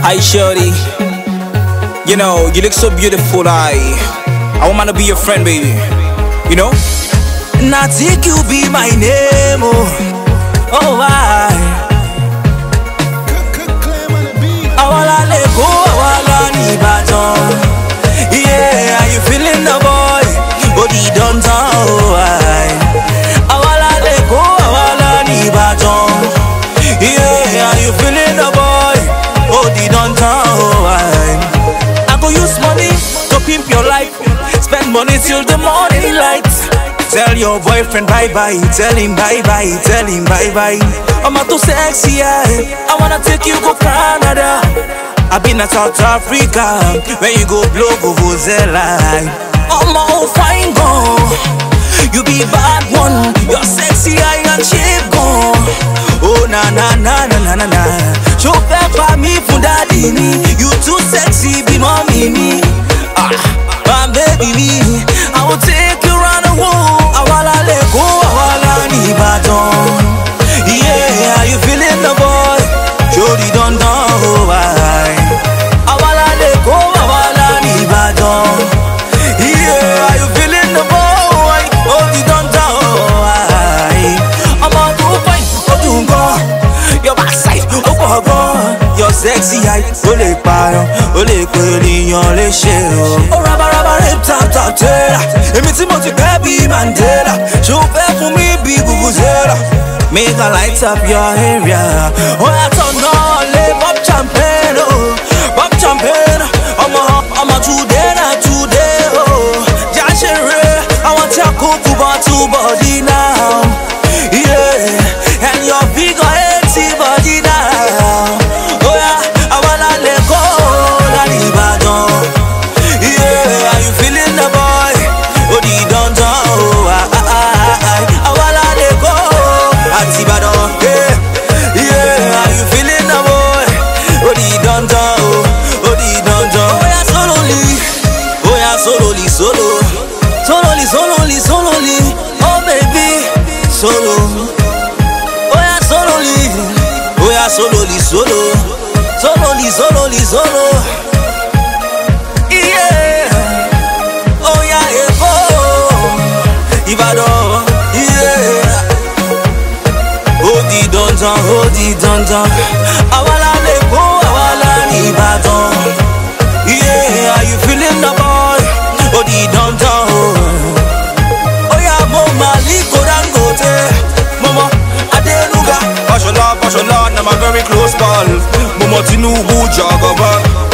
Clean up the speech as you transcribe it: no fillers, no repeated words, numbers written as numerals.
Hi shorty, you know, you look so beautiful. I wanna be your friend, baby. You know? Natik, you be my name, oh why? Awala leko, awala ni baton. Yeah, are you feeling the boy? Body don't know why. Awala leko, awala ni baton. Yeah, are you feeling the boy? Body don't know why. I go use money to pimp your life. Spend money till the morning light. Tell your boyfriend bye-bye, tell him bye-bye, tell him bye-bye. I'm not too sexy, I wanna take you to Canada. I've been at South Africa, when you go blow vuvuzela. I'm all fine gone, you be bad one. You're sexy, I and shape gone. Oh na na na na na na na. Show pepper me for daddy me. You too sexy, be mommy me. My baby me, I will take you round the world. Awala leko, awala ni baton. Yeah, are you feeling the boy? Jody don't know why. Awala leko, awala ni baton. Yeah, are you feeling the boy? Jody don't know why. I'm on 2.0 go. Your backside, oh go. Your sexy eye, ole paro, ole kweli yon le sheo. Oh raba raba rip tap tap tera. Emi ti mo ti baby Mandela. Show fair for me big vuvuzela. Make a light up your area. Oh I turn on, live up champagne, oh, pop champagne. I'm a today na today, oh. Jashire, I want your cocoa bottle body now, yeah, and your figure 80 body now. Solely, oh baby, solo. Oh yeah, solely, oh yeah, solely, solo. Yeah, oh yeah, oh, Ibadan, yeah. Hold it down. Awala leko, awala ni Ibadan. Yeah, are you feeling the boy? Hold it down. Mama, Adenuga, Fashola, now my very close pal. Mama Tinubu, Jagaban.